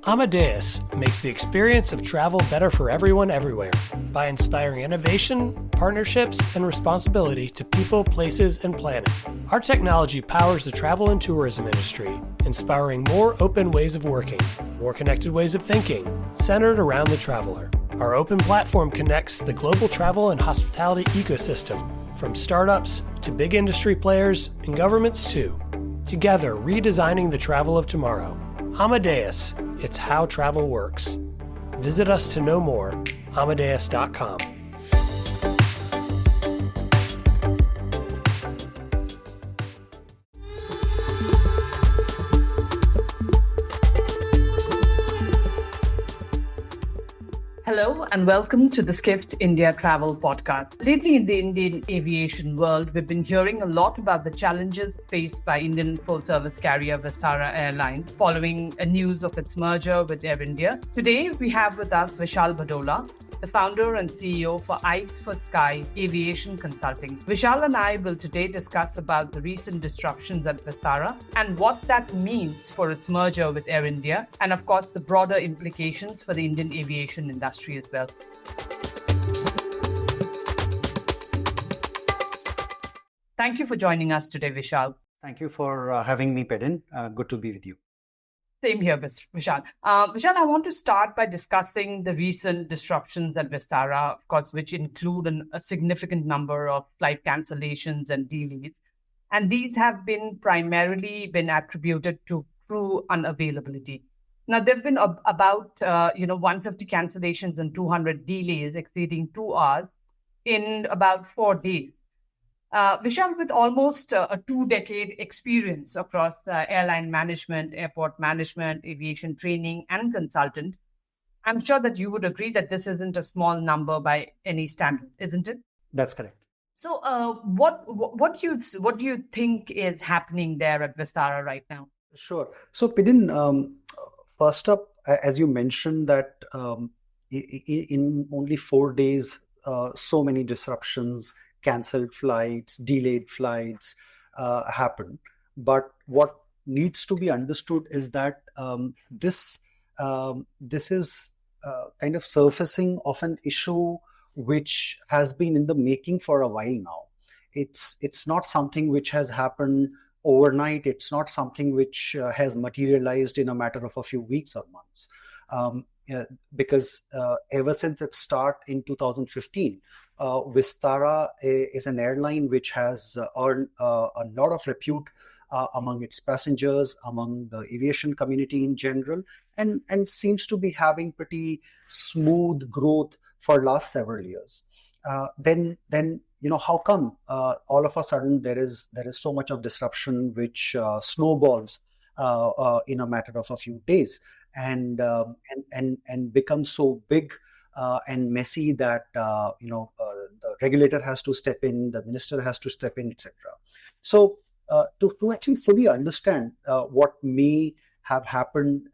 Amadeus makes the experience of travel better for everyone everywhere by inspiring innovation, partnerships, and responsibility to people, places, and planet. Our technology powers the travel and tourism industry, inspiring more open ways of working, more connected ways of thinking, centered around the traveler. Our open platform connects the global travel and hospitality ecosystem, from startups to big industry players and governments too. Together, redesigning the travel of tomorrow. Amadeus, it's how travel works. Visit us to know more, amadeus.com. Hello and welcome to the Skift India Travel Podcast. Lately in the Indian aviation world, we've been hearing a lot about the challenges faced by Indian full-service carrier Vistara-Air following a news of its merger with Air India. Today, we have with us Vishal Bhadola, the founder and CEO for EyeforSky Aviation Consulting. Vishal and I will today discuss about the recent disruptions at Vistara and what that means for its merger with Air India, and of course the broader implications for the Indian aviation industry as well. Thank you for joining us today, Vishal. Thank you for having me, Peden. Good to be with you. Same here, Vishal. Vishal, I want to start by discussing the recent disruptions at Vistara, of course, which include a significant number of flight cancellations and delays. And these have been primarily attributed to crew unavailability. Now, there have been about 150 cancellations and 200 delays exceeding 2 hours in about 4 days. Vishal, with almost a 2-decade experience across airline management, airport management, aviation training, and consultant, I'm sure that you would agree that this isn't a small number by any standard, isn't it? That's correct. So, what do you think is happening there at Vistara right now? Sure. So, Peden, first up, as you mentioned that in only 4 days, so many disruptions, cancelled flights, delayed flights happen. But what needs to be understood is that this is kind of surfacing of an issue which has been in the making for a while now. It's not something which has happened overnight. It's not something which has materialized in a matter of a few weeks or months. Because ever since its start in 2015, Vistara is an airline which has earned a lot of repute among its passengers, among the aviation community in general, and seems to be having pretty smooth growth for last several years. Then how come all of a sudden there is so much of disruption which snowballs in a matter of a few days and becomes so big and messy that the regulator has to step in, the minister has to step in, etc. So to actually fully understand what may have happened,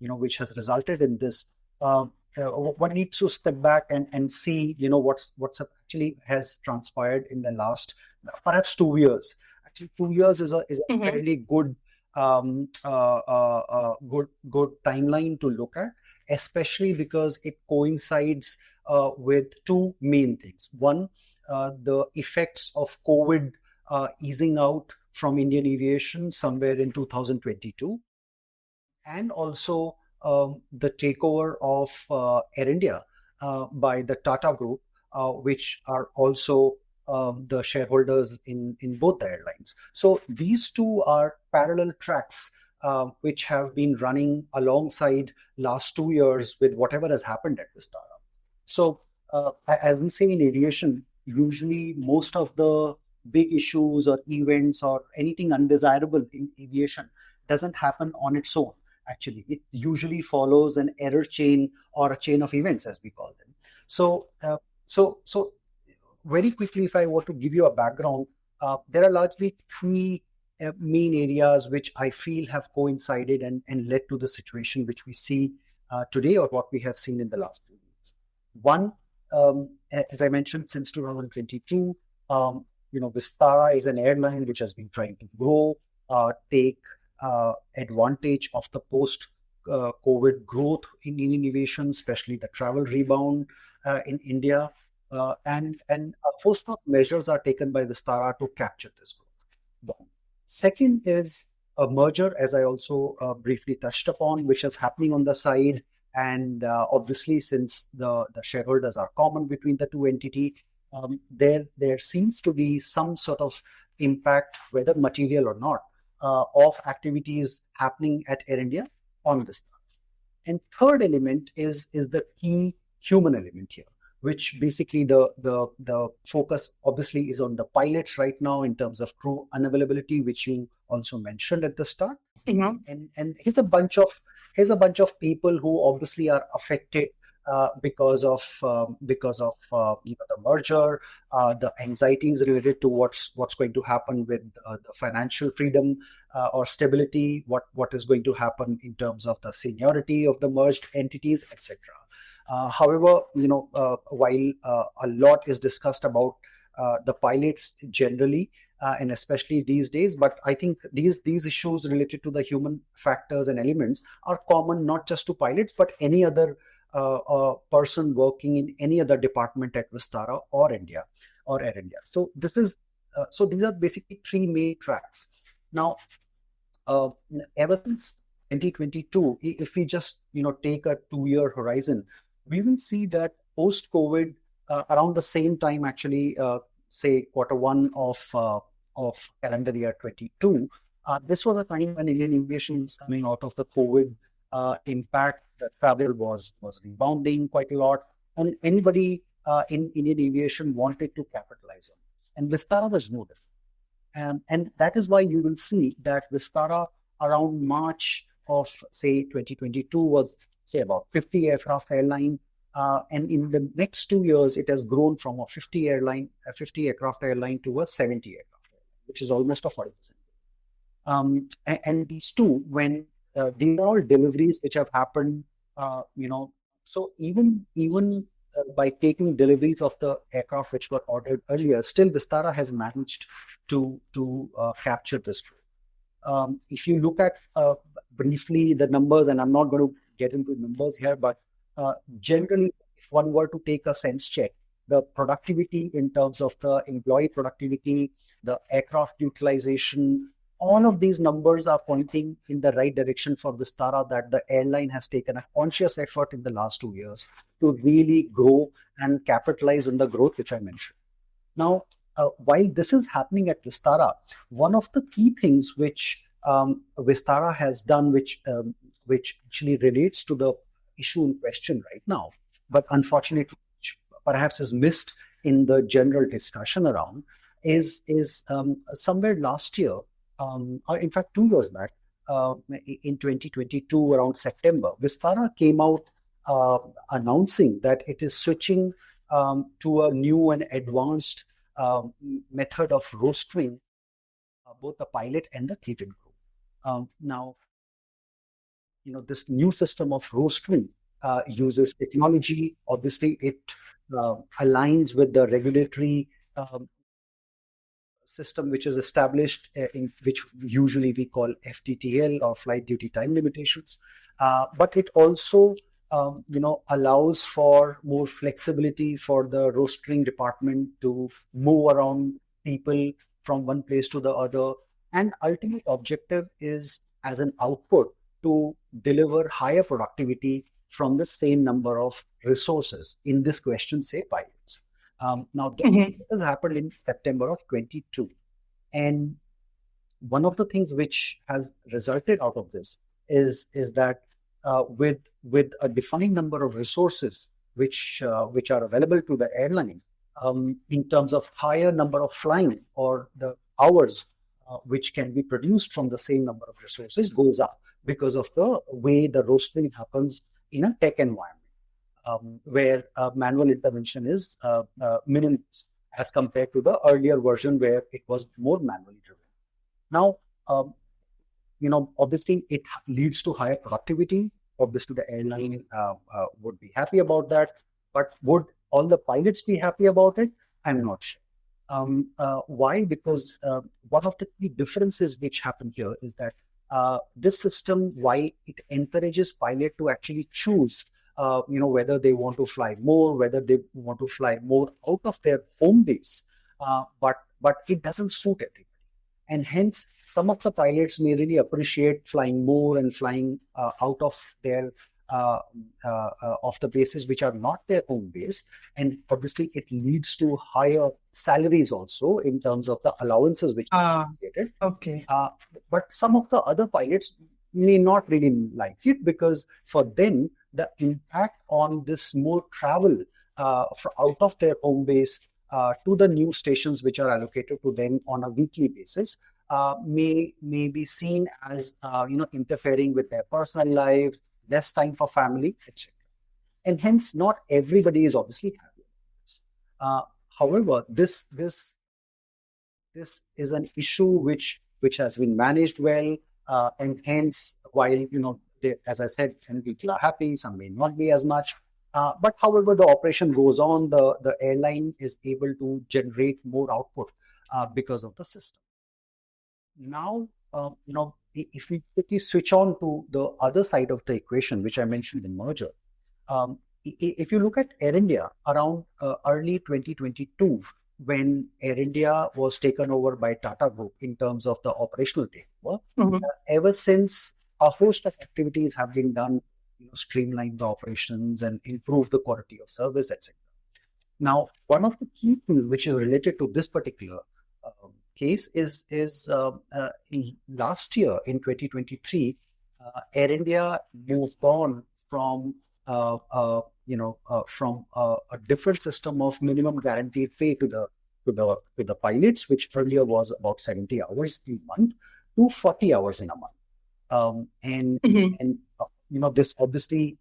which has resulted in this, one needs to step back and see, what's actually has transpired in the last perhaps 2 years. Actually, 2 years is a fairly good good timeline to look at, especially because it coincides with two main things. One, the effects of COVID easing out from Indian aviation somewhere in 2022, and also the takeover of Air India by the Tata Group, which are also the shareholders in both the airlines. So these two are parallel tracks which have been running alongside last 2 years with whatever has happened at Vistara. So as we say in aviation, usually most of the big issues or events or anything undesirable in aviation doesn't happen on its own. Actually, it usually follows an error chain or a chain of events, as we call them. So very quickly, if I were to give you a background, there are largely three main areas which I feel have coincided and led to the situation which we see today, or what we have seen in the last 2 weeks. One, as I mentioned, since 2022, Vistara is an airline which has been trying to grow, take advantage of the COVID growth in Indian aviation, especially the travel rebound in India, and a host of measures are taken by Vistara to capture this growth. One. Second is a merger, as I also briefly touched upon, which is happening on the side. And obviously, since the shareholders are common between the two entities, there seems to be some sort of impact, whether material or not, of activities happening at Air India on this. And third element is the key human element here, which basically the focus obviously is on the pilots right now in terms of crew unavailability, which you also mentioned at the start. Mm-hmm. And here's a bunch of people who obviously are affected because of the merger, the anxieties related to what's going to happen with the financial freedom or stability, what is going to happen in terms of the seniority of the merged entities, etc. However, while a lot is discussed about the pilots generally, and especially these days, but I think these issues related to the human factors and elements are common not just to pilots, but any other person working in any other department at Vistara or India or Air India. So these are basically three main tracks. Now, ever since 2022, if we just take a 2-year horizon, we will see that post-COVID, around the same time, actually, say Q1 of calendar year 22, this was a time when Indian aviation was coming out of the COVID impact. The travel was rebounding quite a lot, and anybody in Indian aviation wanted to capitalize on this, and Vistara was no different. And that is why you will see that Vistara around March of say 2022 was say about 50 aircraft airline, and in the next 2 years it has grown from a 50 aircraft airline to a 70 aircraft airline, which is almost a 40%. And these two, when these are all deliveries which have happened, so even by taking deliveries of the aircraft which were ordered earlier, still Vistara has managed to capture this growth. If you look at briefly the numbers, and I'm not going to get into numbers here, but generally, if one were to take a sense check, the productivity in terms of the employee productivity, the aircraft utilization, all of these numbers are pointing in the right direction for Vistara, that the airline has taken a conscious effort in the last 2 years to really grow and capitalize on the growth which I mentioned. Now, while this is happening at Vistara, one of the key things which Vistara has done, which actually relates to the issue in question right now, but unfortunately perhaps is missed in the general discussion around, is somewhere last year, or in fact 2 years back, in 2022 around September, Vistara came out announcing that it is switching to a new and advanced method of rostering both the pilot and the cabin crew. Now, this new system of rostering uses technology. Obviously, it aligns with the regulatory system which is established, in which usually we call FTTL, or flight duty time limitations. But it also allows for more flexibility for the rostering department to move around people from one place to the other. And ultimate objective is, as an output, to deliver higher productivity from the same number of resources. In this question, say pilots. Now, this has happened in September of 22. And one of the things which has resulted out of this is that with a defined number of resources which are available to the airline, in terms of higher number of flying, or the hours which can be produced from the same number of resources, goes up because of the way the rostering happens in a tech environment, where manual intervention is minimum as compared to the earlier version where it was more manually driven. Now, obviously it leads to higher productivity. Obviously, the airline would be happy about that, but would all the pilots be happy about it? I'm not sure. Why? Because one of the key differences which happen here is that This system, while it encourages pilot to actually choose, whether they want to fly more, whether they want to fly more out of their home base, but it doesn't suit everybody. And hence, some of the pilots may really appreciate flying more and flying out of their of the bases which are not their home base. And obviously, it leads to higher salaries also in terms of the allowances which are created. Okay. But some of the other pilots may not really like it, because for them, the impact on this more travel out of their home base to the new stations which are allocated to them on a weekly basis may be seen as interfering with their personal lives, less time for family, etc. And hence, not everybody is obviously happy with this. However, this is an issue which has been managed well, and hence, while as I said, some people are happy, some may not be as much. But however, the operation goes on, the airline is able to generate more output because of the system. Now, if we quickly switch on to the other side of the equation, which I mentioned in merger, if you look at Air India around early 2022, when Air India was taken over by Tata Group in terms of the operational takeover, ever since, a host of activities have been done, streamline the operations and improve the quality of service, etc. Now, one of the key things which is related to this particular case is last year in 2023, Air India moved on from a different system of minimum guaranteed pay to the pilots, which earlier was about 70 hours a month, to 40 hours in a month. This obviously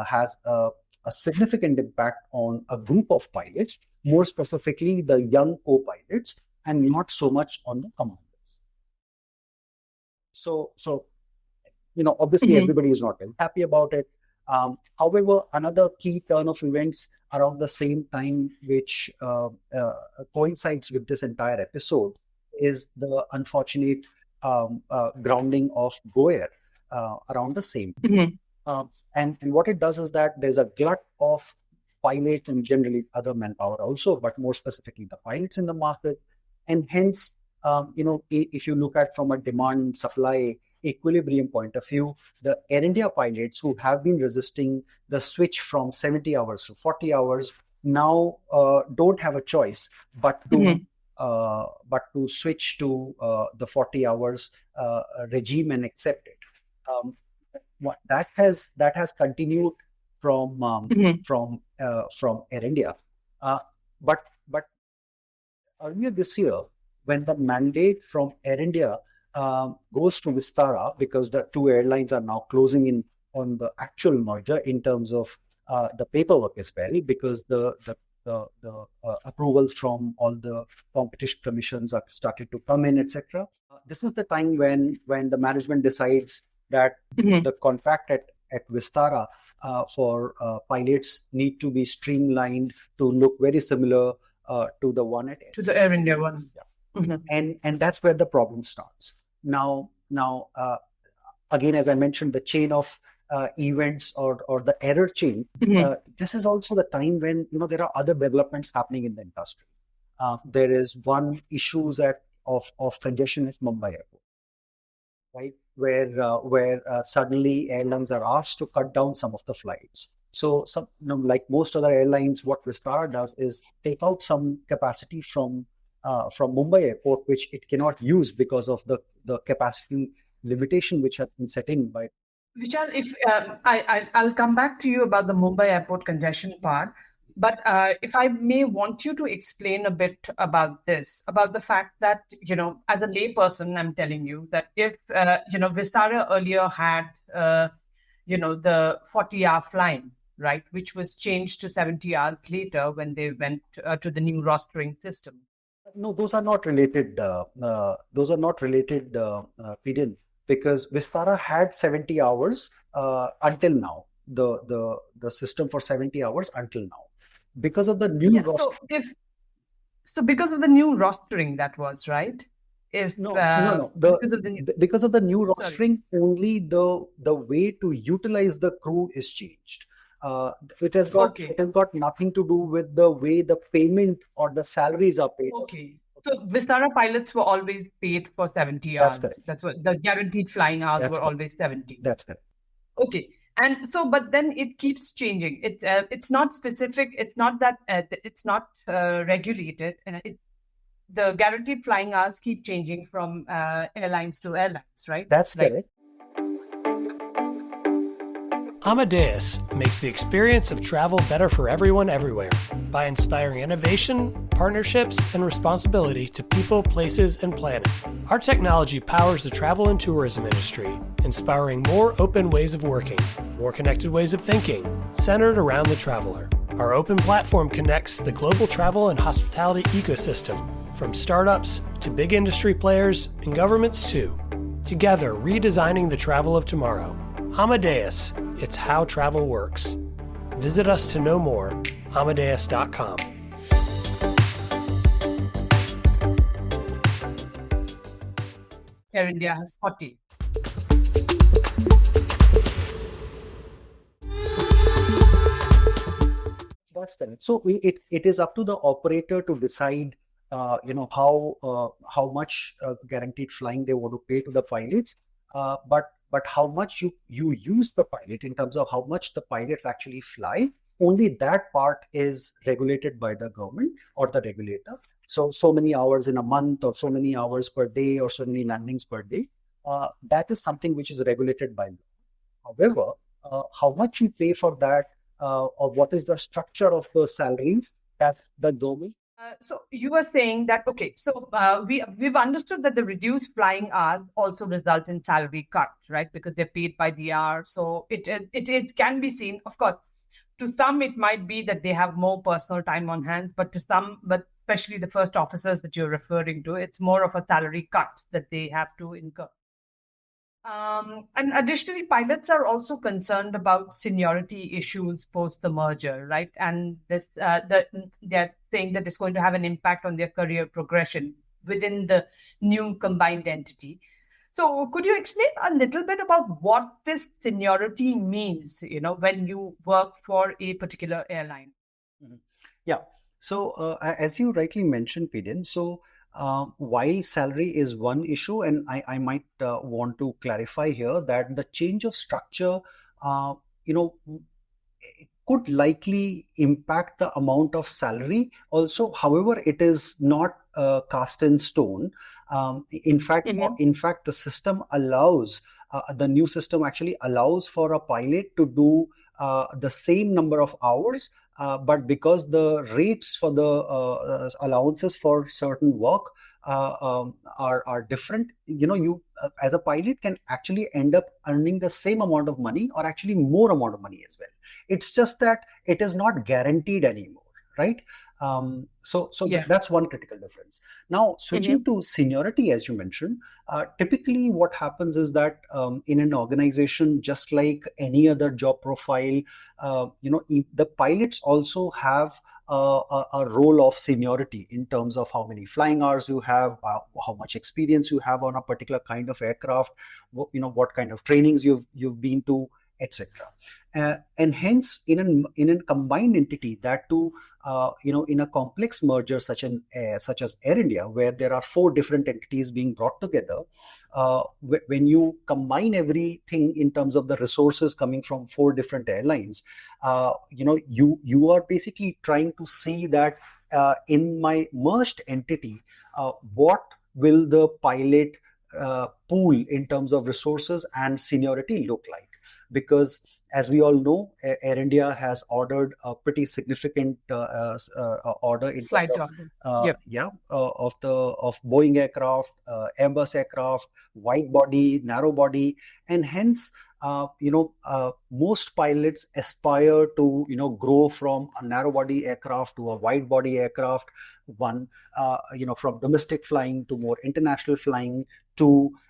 has a significant impact on a group of pilots, more specifically the young co-pilots, and not so much on the commanders. So obviously everybody is not very happy about it. However, another key turn of events around the same time, which coincides with this entire episode, is the unfortunate grounding of Go Air around the same time. And what it does is that there's a glut of pilots and generally other manpower also, but more specifically the pilots in the market. And hence, if you look at from a demand supply equilibrium point of view, the Air India pilots who have been resisting the switch from 70 hours to 40 hours now don't have a choice but to switch to the 40 hours regime and accept it. That has continued from Air India, but earlier this year, when the mandate from Air India goes to Vistara, because the two airlines are now closing in on the actual merger in terms of the paperwork as well, because the approvals from all the competition commissions are started to come in, etc. This is the time when the management decides that the contract at Vistara for pilots need to be streamlined to look very similar to the one at to the Air India one. Yeah. And that's where the problem starts. Now, again, as I mentioned, the chain of events or the error chain, this is also the time when there are other developments happening in the industry. There is one issues of congestion at Mumbai Airport, right, where suddenly airlines are asked to cut down some of the flights. So like most other airlines, what Vistara does is take out some capacity from Mumbai Airport, which it cannot use because of the capacity limitation which has been set in by. Vishal, if I'll come back to you about the Mumbai Airport congestion part, but if I may want you to explain a bit about this, about the fact that, as a layperson, I'm telling you that if, Vistara earlier had, the 40-hour flying, right, which was changed to 70 hours later when they went to the new rostering system. No, those are not related. Peden, because Vistara had 70 hours until now. The system for 70 hours until now, because of the new So because of the new rostering, that was right. if No. because of the new sorry. rostering, only the way to utilize the crew is changed. It has Okay. got nothing to do with the way the payment or the salaries are paid. Okay. So Vistara pilots were always paid for 70 That's hours. correct. That's what the guaranteed flying hours That's were correct. always 70. That's correct. Okay. And so, but then it keeps changing. It's not specific. It's not that it's not regulated. And the guaranteed flying hours keep changing from airlines to airlines, right? That's Like, correct. Amadeus makes the experience of travel better for everyone everywhere by inspiring innovation, partnerships, and responsibility to people, places, and planet. Our technology powers the travel and tourism industry, inspiring more open ways of working, more connected ways of thinking, centered around the traveler. Our open platform connects the global travel and hospitality ecosystem, from startups to big industry players and governments too. Together, redesigning the travel of tomorrow. Amadeus, it's how travel works. Visit us to know more, amadeus.com. Air India has 40. That's correct. So it is up to the operator to decide, how much guaranteed flying they want to pay to the pilots, but how much you use the pilot in terms of how much the pilots actually fly. Only that part is regulated by the government or the regulator. So many hours in a month, or so many hours per day, or so many landings per day. That is something which is regulated by law. However, how much you pay for that, or what is the structure of those salaries, that's the government. So you were saying that, okay, so we've understood that the reduced flying hours also result in salary cut, right? Because they're paid by the hour. So it can be seen, of course, to some it might be that they have more personal time on hand, but to some, but especially the first officers that you're referring to, it's more of a salary cut that they have to incur. And additionally, pilots are also concerned about seniority issues post the merger, right? And this, they're saying that it's going to have an impact on their career progression within the new combined entity. So, could you explain a little bit about what this seniority means? When you work for a particular airline. Mhm. Yeah. So as you rightly mentioned, Peden, so while salary is one issue, and I might want to clarify here that the change of structure, uh, you know, could likely impact the amount of salary also. However, it is not cast in stone. In fact, the system allows, the new system actually allows for a pilot to do the same number of hours, but because the rates for the allowances for certain work are different, you as a pilot can actually end up earning the same amount of money, or actually more amount of money as well. It's just that it is not guaranteed anymore, right? That's one critical difference. Now, switching to seniority, as you mentioned, typically what happens is that in an organization, just like any other job profile, the pilots also have a role of seniority in terms of how many flying hours you have, how much experience you have on a particular kind of aircraft, what kind of trainings you've been to, etc. And hence, in a combined entity, that too, in a complex merger such as Air India, where there are 4 different entities being brought together, when you combine everything in terms of the resources coming from 4 different airlines, you are basically trying to see that in my merged entity, what will the pilot pool in terms of resources and seniority look like? Because as we all know, Air India has ordered a pretty significant order in Flight terms of Boeing aircraft, Airbus aircraft, wide body, narrow body, and hence most pilots aspire to grow from a narrow body aircraft to a wide body aircraft. From domestic flying to more international flying,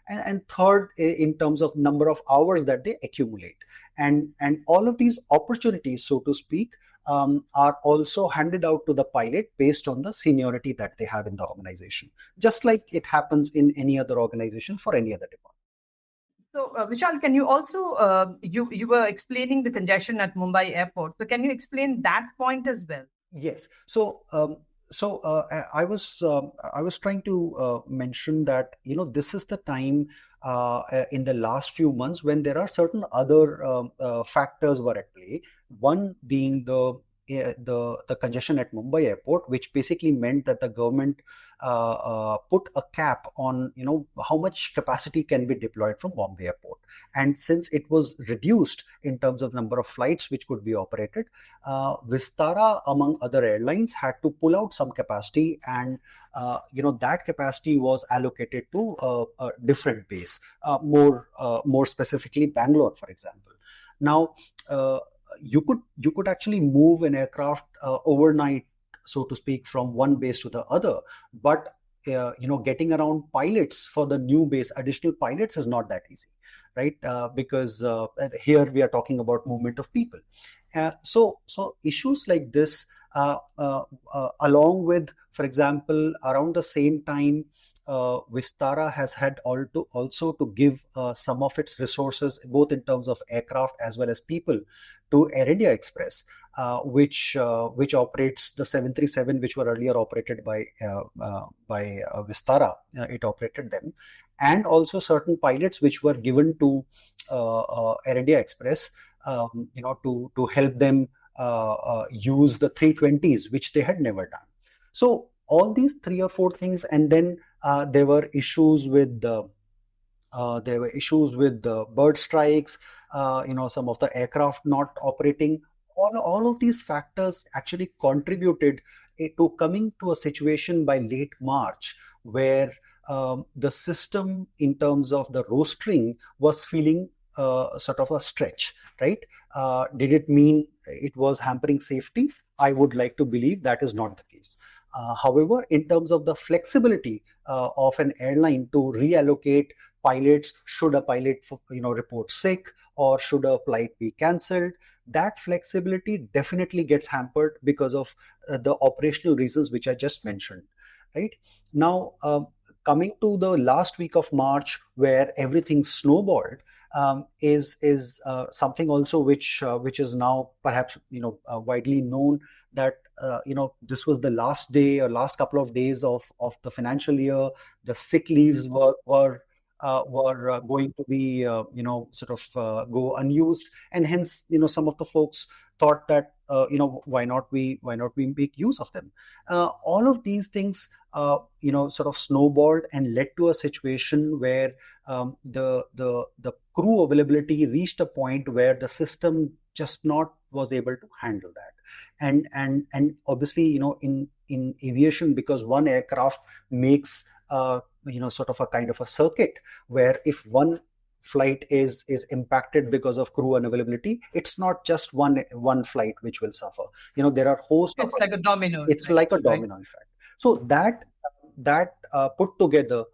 and third, in terms of number of hours that they accumulate. And all of these opportunities, so to speak, are also handed out to the pilot based on the seniority that they have in the organization, just like it happens in any other organization for any other department. So, Vishal, can you also you were explaining the congestion at Mumbai airport. So, can you explain that point as well? Yes. I was trying to mention that this is the time in the last few months when there are certain other factors were at play. One being the congestion at Mumbai airport, which basically meant that the government put a cap on how much capacity can be deployed from Bombay airport. And since it was reduced in terms of number of flights which could be operated, Vistara, among other airlines, had to pull out some capacity, and that capacity was allocated to a different base, more specifically Bangalore, for example. Now, you could actually move an aircraft overnight, so to speak, from one base to the other, but getting around pilots for the new base, additional pilots, is not that easy, right? Because here we are talking about movement of people. So issues like this, along with, for example, around the same time, Vistara has had also to give some of its resources, both in terms of aircraft as well as people, to Air India Express, which operates the 737, which were earlier operated by Vistara. It operated them, and also certain pilots which were given to Air India Express, to help them use the 320s, which they had never done. So all these three or four things, and then there were issues with the bird strikes, some of the aircraft not operating. All of these factors actually contributed to coming to a situation by late March where the system, in terms of the rostering, was feeling sort of a stretch, right? Did it mean it was hampering safety? I would like to believe that is not the case. However, in terms of the flexibility of an airline to reallocate pilots, should a pilot report sick, or should a flight be cancelled, that flexibility definitely gets hampered because of the operational reasons which I just mentioned. Right now, coming to the last week of March, where everything snowballed, is something also which is now perhaps widely known, that this was the last day or last couple of days of the financial year. The sick leaves were going to be go unused, and hence some of the folks thought that why not we make use of them. All of these things sort of snowballed and led to a situation where the crew availability reached a point where the system just not was able to handle that. And obviously, in aviation, because one aircraft makes sort of a kind of a circuit, where if one flight is impacted because of crew unavailability, it's not just one flight which will suffer. There are hosts. It's like a domino. It's like a domino effect. So that put together,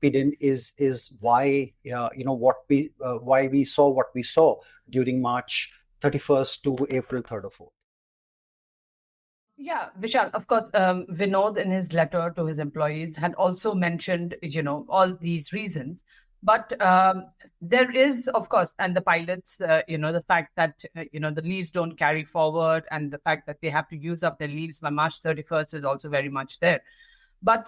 Peden, is why why we saw what we saw during March 31st to April 3rd or 4th. Yeah, Vishal, of course, Vinod in his letter to his employees had also mentioned, all these reasons. But there is, of course, and the pilots, the fact that, the leaves don't carry forward, and the fact that they have to use up their leaves by March 31st is also very much there. But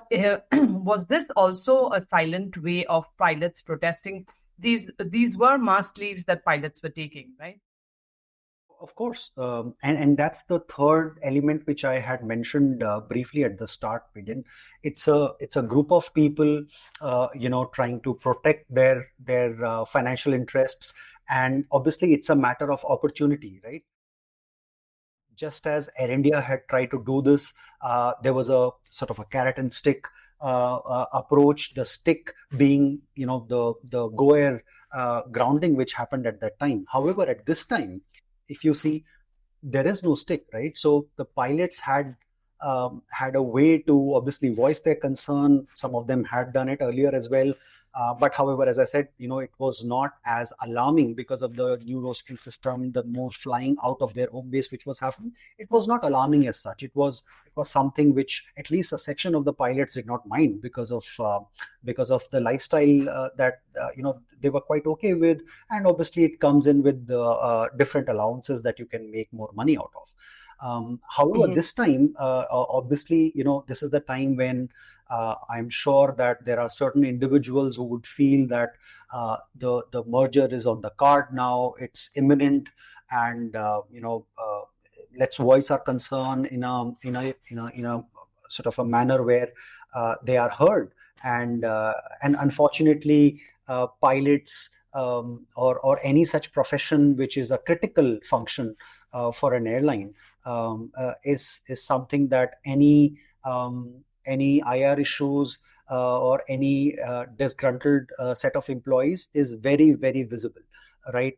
was this also a silent way of pilots protesting? These were mass leaves that pilots were taking, right? Of course, and that's the third element which I had mentioned briefly at the start, Peden. It's a group of people, trying to protect their financial interests, and obviously it's a matter of opportunity, right? Just as Air India had tried to do this, there was a sort of a carrot and stick approach. The stick being, the Go Air grounding, which happened at that time. However, at this time, if you see, there is no stick, right? So the pilots had a way to obviously voice their concern. Some of them had done it earlier as well. But however, as I said, it was not as alarming because of the new rostening system, the more flying out of their home base, which was happening. It was not alarming as such. It was something which at least a section of the pilots did not mind because of the lifestyle that they were quite okay with, and obviously it comes in with the different allowances that you can make more money out of. However, this time, obviously, this is the time when I'm sure that there are certain individuals who would feel that the merger is on the card now, it's imminent, and let's voice our concern in a sort of a manner where they are heard, and unfortunately, pilots or any such profession which is a critical function for an airline is something that any IR issues or any disgruntled set of employees is very, very visible, right?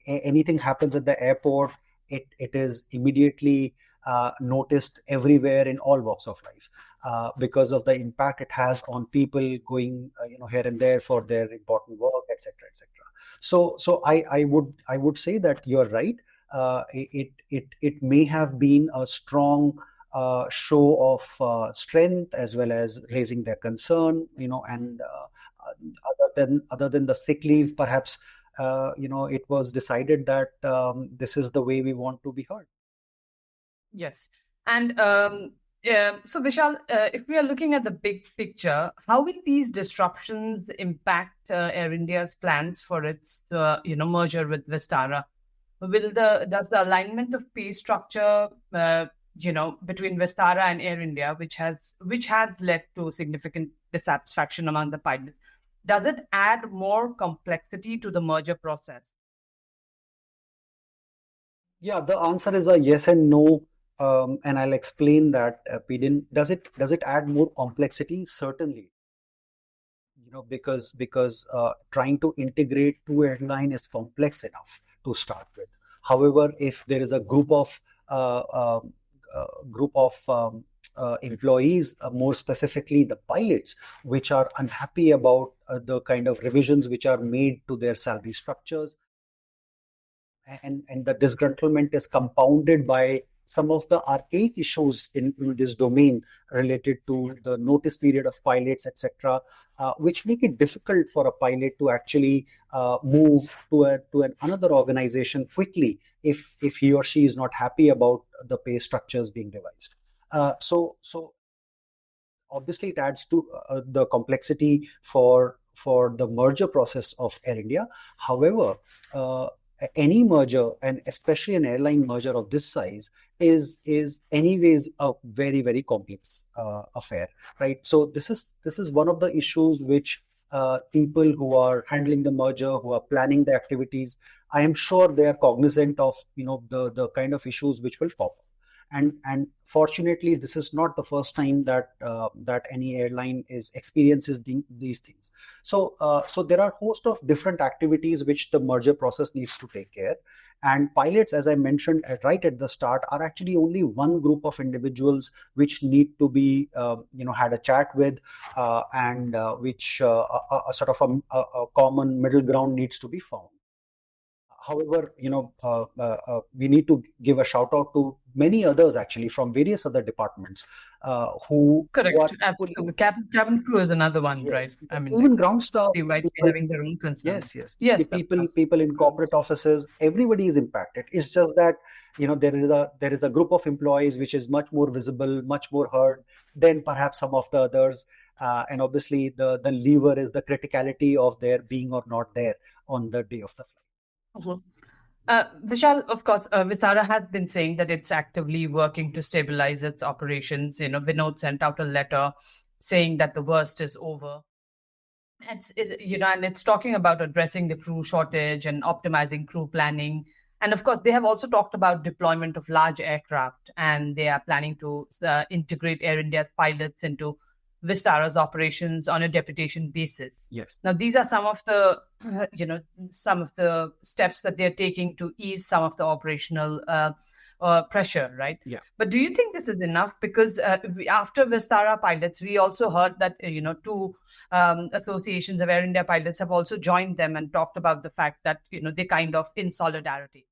Anything happens at the airport, it is immediately noticed everywhere in all walks of life because of the impact it has on people going here and there for their important work, etc., etc. So I would say that you're right. It may have been a strong show of strength as well as raising their concern, and other than the sick leave, perhaps it was decided that this is the way we want to be heard. Yes, and so Vishal, if we are looking at the big picture, how will these disruptions impact Air India's plans for its merger with Vistara? Does the alignment of pay structure between Vistara and Air India, which has led to significant dissatisfaction among the pilots, does it add more complexity to the merger process? Yeah, the answer is a yes and no, and I'll explain that. Peden, does it add more complexity? Certainly, because trying to integrate two airline is complex enough to start with. However, if there is a group of employees, more specifically the pilots, which are unhappy about the kind of revisions which are made to their salary structures, and the disgruntlement is compounded by some of the archaic issues in this domain related to the notice period of pilots, etc., which make it difficult for a pilot to actually move to another organization quickly if he or she is not happy about the pay structures being devised. So obviously it adds to the complexity for the merger process of Air India. However, any merger, and especially an airline merger of this size, is anyways a very, very complex affair, right? So this is one of the issues which people who are handling the merger, who are planning the activities, I am sure they are cognizant of the kind of issues which will pop up. And fortunately, this is not the first time that any airline experiences these things. So there are a host of different activities which the merger process needs to take care. And pilots, as I mentioned right at the start, are actually only one group of individuals which need to be had a chat with, and which a sort of a common middle ground needs to be found. However, we need to give a shout out to many others actually from various other departments who Correct. are Absolutely. Cabin crew is another one, yes, right? I mean, even ground staff, they might be people, having their own concerns. yes, Yes, people in corporate offices, everybody is impacted. It's just that there is a group of employees which is much more visible, much more heard than perhaps some of the others. And obviously, the lever is the criticality of their being or not there on the day of the flight. Vishal, of course, Vistara has been saying that it's actively working to stabilize its operations. Vinod sent out a letter saying that the worst is over. And it's talking about addressing the crew shortage and optimizing crew planning. And of course, they have also talked about deployment of large aircraft, and they are planning to integrate Air India's pilots into Vistara's operations on a deputation basis. Yes. Now, these are some of the, some of the steps that they're taking to ease some of the operational pressure, right? Yeah. But do you think this is enough? Because after Vistara pilots, we also heard that two associations of Air India pilots have also joined them and talked about the fact that they kind of in solidarity.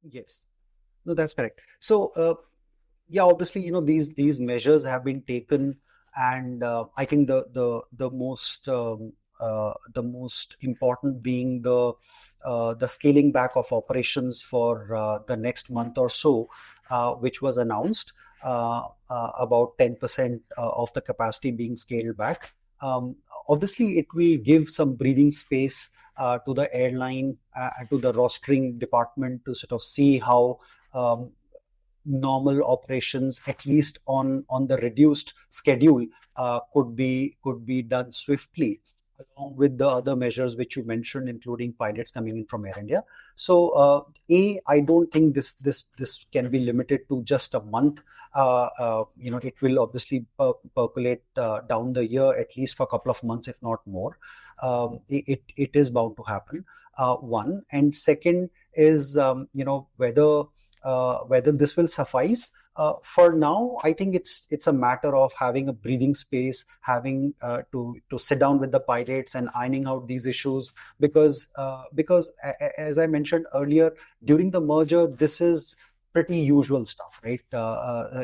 Yes. No, that's correct. So, yeah, obviously, these measures have been taken, and I think the most important being the scaling back of operations for the next month or so, which was announced, about 10% of the capacity being scaled back. Obviously, it will give some breathing space to the airline and to the rostering department to sort of see how normal operations, at least on the reduced schedule, could be done swiftly, along with the other measures which you mentioned, including pilots coming in from Air India. So, I don't think this can be limited to just a month. It will obviously percolate down the year, at least for a couple of months, if not more. It is bound to happen. One, and second is whether this will suffice. For now, I think it's a matter of having a breathing space, having to sit down with the pilots and ironing out these issues, because as I mentioned earlier, during the merger, this is pretty usual stuff, right?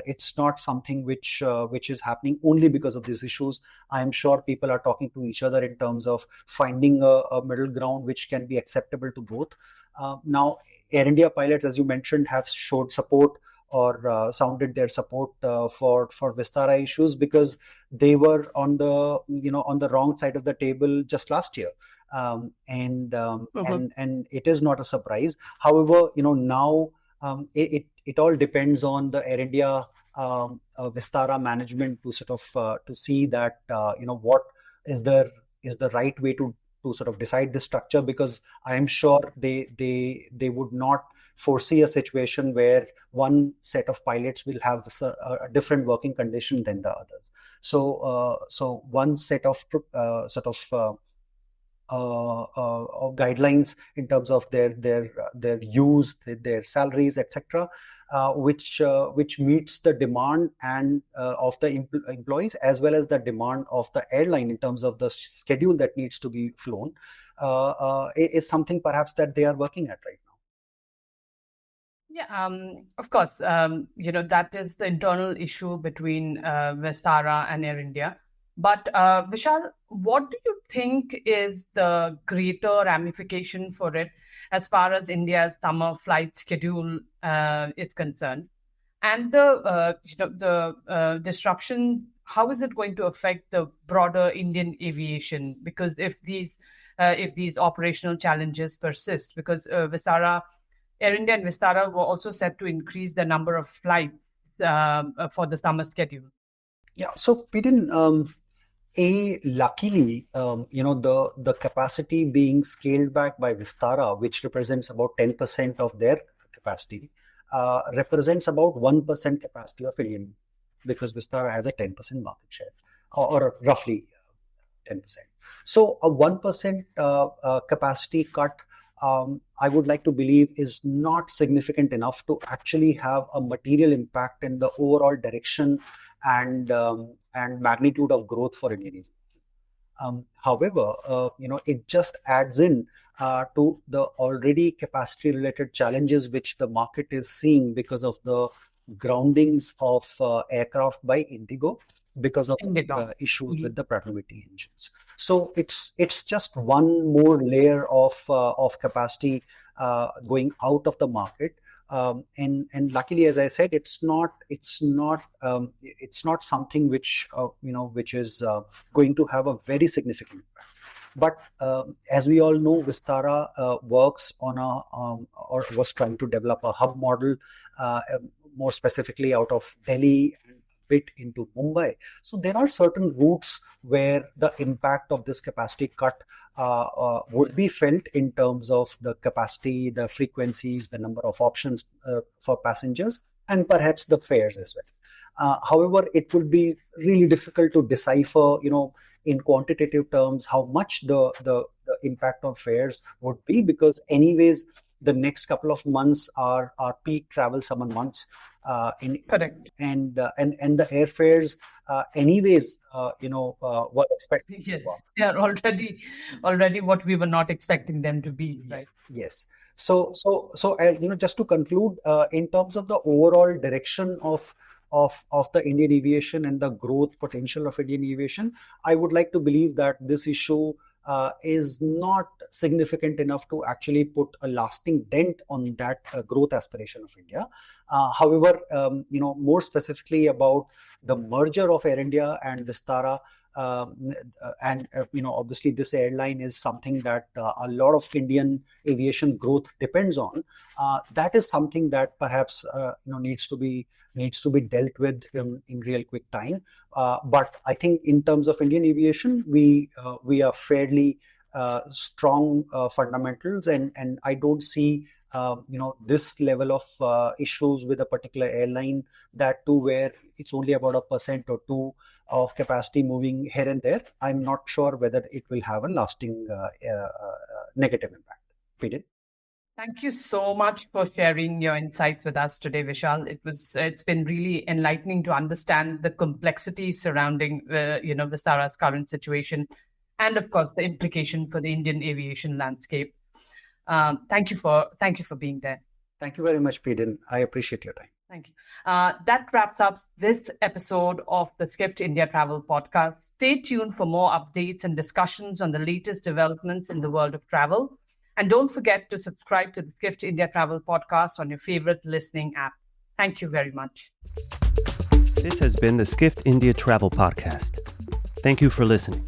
It's not something which is happening only because of these issues. I'm sure people are talking to each other in terms of finding a middle ground which can be acceptable to both. Now, Air India pilots, as you mentioned, have showed support or sounded their support for Vistara issues, because they were on the wrong side of the table just last year. And it is not a surprise. However, now it all depends on the Air India Vistara management to sort of to see that what is the right way to sort of decide the structure, because I am sure they would not foresee a situation where one set of pilots will have a different working condition than the others. So one set of guidelines in terms of their use, their salaries, etc., which meets the demand and of the employees, as well as the demand of the airline in terms of the schedule that needs to be flown, is something perhaps that they are working at right now. Yeah, of course. That is the internal issue between Vistara and Air India. But Vishal, what do you think is the greater ramification for it as far as India's summer flight schedule is concerned, and the disruption? How is it going to affect the broader Indian aviation? Because if these operational challenges persist, because Air India and Vistara were also set to increase the number of flights for the summer schedule. Yeah. So, Peden, luckily, the capacity being scaled back by Vistara, which represents about 10% of their capacity, represents about 1% capacity of Indian, because Vistara has a 10% market share, or roughly 10%. So a 1% capacity cut, I would like to believe, is not significant enough to actually have a material impact in the overall direction and magnitude of growth for Indian aviation. However, it just adds in to the already capacity-related challenges which the market is seeing because of the groundings of aircraft by Indigo, because of issues with the Pratt & Whitney engines. So it's just one more layer of capacity going out of the market. And luckily, as I said, it's not something which which is going to have a very significant impact. But as we all know, Vistara works on or was trying to develop a hub model, more specifically out of Delhi and a bit into Mumbai. So there are certain routes where the impact of this capacity cut would be felt in terms of the capacity, the frequencies, the number of options for passengers, and perhaps the fares as well. However, it would be really difficult to decipher, in quantitative terms, how much the impact on fares would be, because anyways, the next couple of months are peak travel summer months. Correct. And the airfares, anyways, were expected. Yes, they are already what we were not expecting them to be, right? Yes. So, just to conclude, in terms of the overall direction of the Indian aviation and the growth potential of Indian aviation, I would like to believe that this issue is not significant enough to actually put a lasting dent on that growth aspiration of India. However, more specifically about the merger of Air India and Vistara, obviously this airline is something that a lot of Indian aviation growth depends on. That is something that perhaps needs to be dealt with in real quick time. But I think in terms of Indian aviation, we are fairly strong fundamentals, and I don't see this level of issues with a particular airline, that too where it's only about 1% or 2% of capacity moving here and there. I'm not sure whether it will have a lasting negative impact. Peden? Thank you so much for sharing your insights with us today, Vishal. It's been really enlightening to understand the complexities surrounding Vistara's current situation, and of course the implication for the Indian aviation landscape. Thank you for being there. Thank you very much, Peden. I appreciate your time. Thank you. That wraps up this episode of the Skift India Travel Podcast. Stay tuned for more updates and discussions on the latest developments in the world of travel. And don't forget to subscribe to the Skift India Travel Podcast on your favorite listening app. Thank you very much. This has been the Skift India Travel Podcast. Thank you for listening.